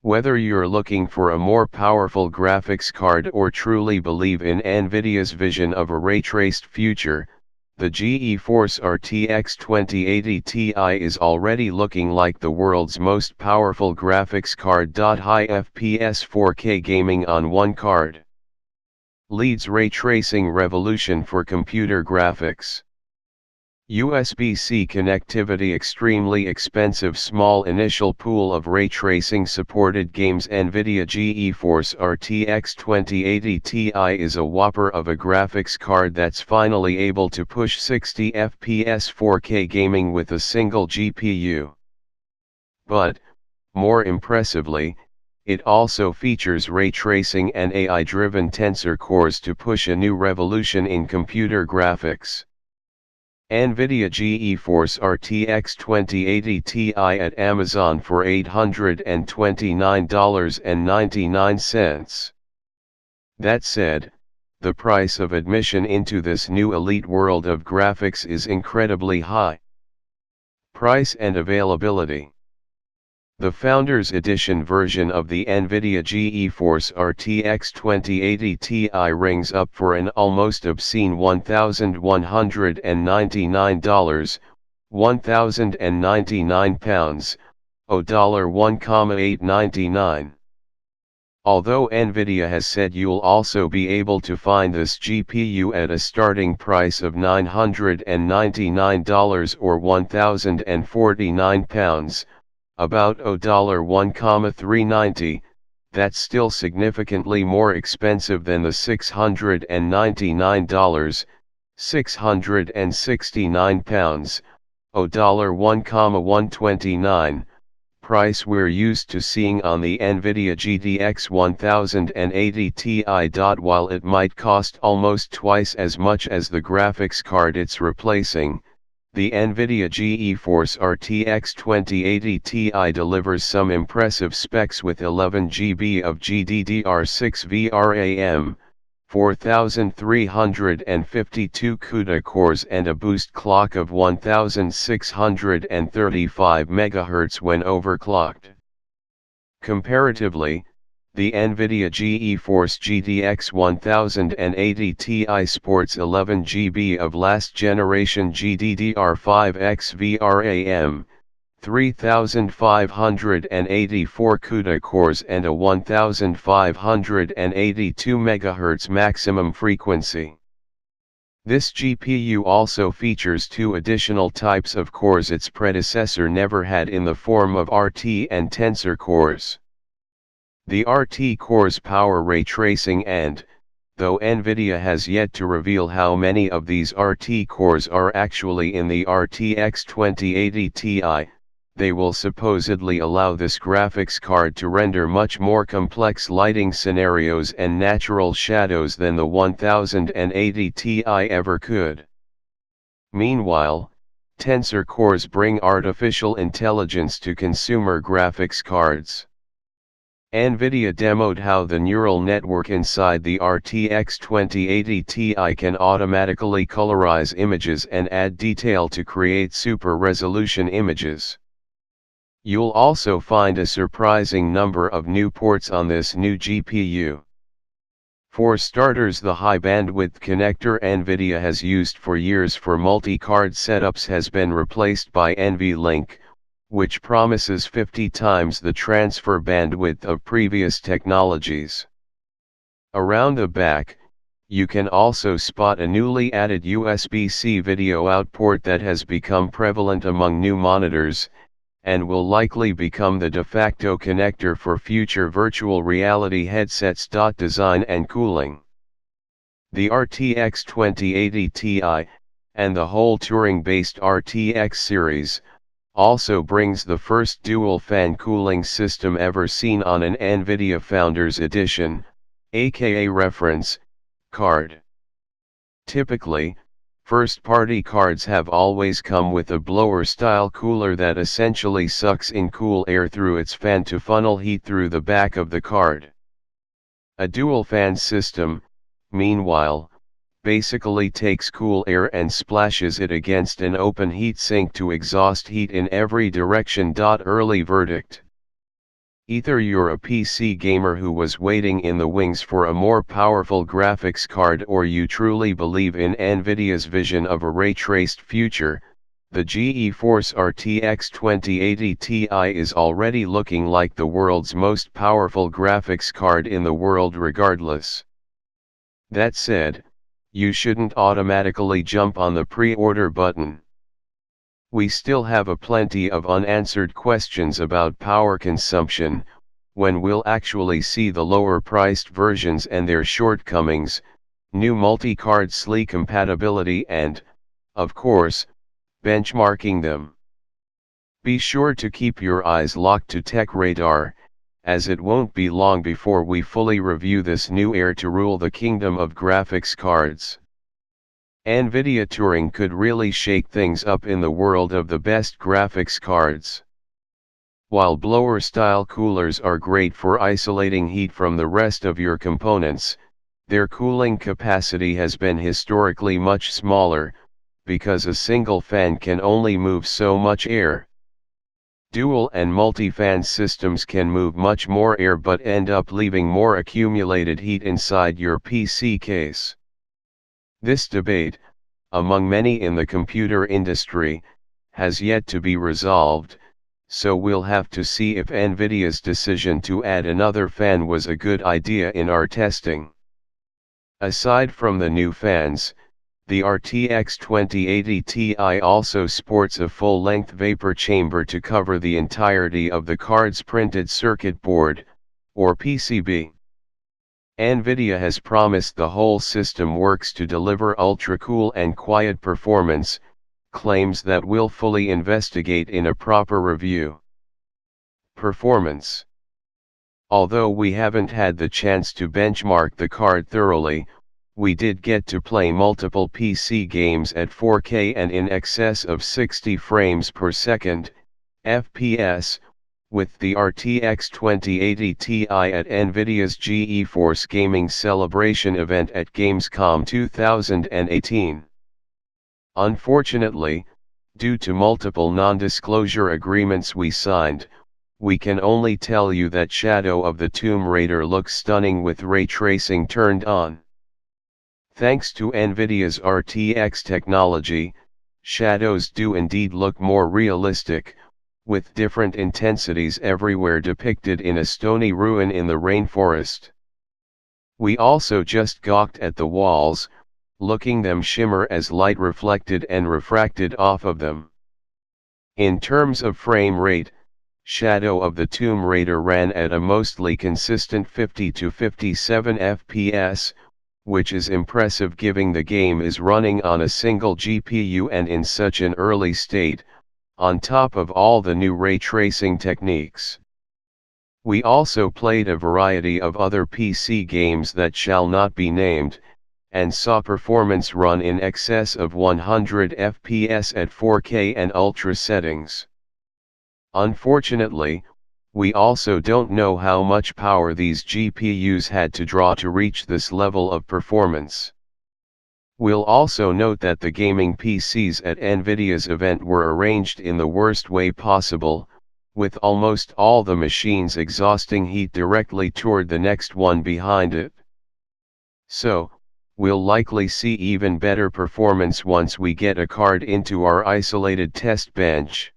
Whether you're looking for a more powerful graphics card or truly believe in nvidia's vision of a ray-traced future, the GeForce RTX 2080 Ti is already looking like the world's most powerful graphics card. High FPS 4K gaming on one card leads ray tracing revolution for computer graphics. USB-C connectivity, extremely expensive small initial pool of ray tracing supported games. nvidia GeForce RTX 2080 Ti is a whopper of a graphics card that's finally able to push 60 FPS 4K gaming with a single GPU. But, more impressively, it also features ray tracing and AI-driven tensor cores to push a new revolution in computer graphics. nvidia GeForce RTX 2080 Ti at Amazon for $829.99. That said, the price of admission into this new elite world of graphics is incredibly high. Price and availability. The Founders Edition version of the nvidia GeForce RTX 2080 Ti rings up for an almost obscene $1,199, £1,099, $1,899. Although nvidia has said you'll also be able to find this GPU at a starting price of $999 or £1,049, about $1,390, that's still significantly more expensive than the $699, £669, $1,129, price we're used to seeing on the nvidia GTX 1080 Ti. While it might cost almost twice as much as the graphics card it's replacing, the nvidia GeForce RTX 2080 Ti delivers some impressive specs with 11 GB of GDDR6 VRAM, 4,352 CUDA cores and a boost clock of 1,635 MHz when overclocked. Comparatively, the nvidia GeForce GTX 1080 Ti sports 11 GB of last-generation GDDR5X VRAM, 3,584 CUDA cores and a 1,582 MHz maximum frequency. This GPU also features two additional types of cores its predecessor never had in the form of RT and tensor cores. The RT cores power ray tracing and, though nvidia has yet to reveal how many of these RT cores are actually in the RTX 2080 Ti, they will supposedly allow this graphics card to render much more complex lighting scenarios and natural shadows than the 1080 Ti ever could. Meanwhile, tensor cores bring artificial intelligence to consumer graphics cards. nvidia demoed how the neural network inside the RTX 2080 Ti can automatically colorize images and add detail to create super resolution images. You'll also find a surprising number of new ports on this new GPU. For starters, the high bandwidth connector nvidia has used for years for multi-card setups has been replaced by NVLink, which promises 50 times the transfer bandwidth of previous technologies. Around the back, you can also spot a newly added USB-C video out port that has become prevalent among new monitors, and will likely become the de facto connector for future virtual reality headsets. Design and cooling. The RTX 2080 Ti, and the whole Turing-based RTX series, also brings the first dual-fan cooling system ever seen on an nvidia Founders Edition, aka reference card. Typically, first-party cards have always come with a blower-style cooler that essentially sucks in cool air through its fan to funnel heat through the back of the card. A dual-fan system, meanwhile, basically takes cool air and splashes it against an open heat sink to exhaust heat in every direction. Early verdict. Either you're a PC gamer who was waiting in the wings for a more powerful graphics card, or you truly believe in nvidia's vision of a ray-traced future. The GeForce RTX 2080 Ti is already looking like the world's most powerful graphics card in the world regardless. That said, you shouldn't automatically jump on the pre-order button. We still have a plenty of unanswered questions about power consumption, when we'll actually see the lower-priced versions and their shortcomings, new multi-card SLI compatibility and, of course, benchmarking them. Be sure to keep your eyes locked to Tech Radar, as it won't be long before we fully review this new heir to rule the kingdom of graphics cards. nvidia Turing could really shake things up in the world of the best graphics cards. While blower-style coolers are great for isolating heat from the rest of your components, their cooling capacity has been historically much smaller, because a single fan can only move so much air. Dual and multi-fan systems can move much more air but end up leaving more accumulated heat inside your PC case. This debate, among many in the computer industry, has yet to be resolved, so we'll have to see if nvidia's decision to add another fan was a good idea in our testing. Aside from the new fans, the RTX 2080 Ti also sports a full-length vapor chamber to cover the entirety of the card's printed circuit board, or PCB. nvidia has promised the whole system works to deliver ultra-cool and quiet performance, claims that we'll fully investigate in a proper review. Performance. Although we haven't had the chance to benchmark the card thoroughly, we did get to play multiple PC games at 4K and in excess of 60 frames per second, FPS, with the RTX 2080 Ti at nvidia's GeForce Gaming Celebration event at Gamescom 2018. Unfortunately, due to multiple non-disclosure agreements we signed, we can only tell you that Shadow of the Tomb Raider looks stunning with ray tracing turned on. Thanks to nvidia's RTX technology, shadows do indeed look more realistic, with different intensities everywhere depicted in a stony ruin in the rainforest. We also just gawked at the walls, looking them shimmer as light reflected and refracted off of them. In terms of frame rate, Shadow of the Tomb Raider ran at a mostly consistent 50 to 57 FPS, which is impressive given the game is running on a single GPU and in such an early state, on top of all the new ray tracing techniques. We also played a variety of other PC games that shall not be named, and saw performance run in excess of 100 FPS at 4K and Ultra settings. Unfortunately, we also don't know how much power these GPUs had to draw to reach this level of performance. We'll also note that the gaming PCs at nvidia's event were arranged in the worst way possible, with almost all the machines exhausting heat directly toward the next one behind it. So, we'll likely see even better performance once we get a card into our isolated test bench.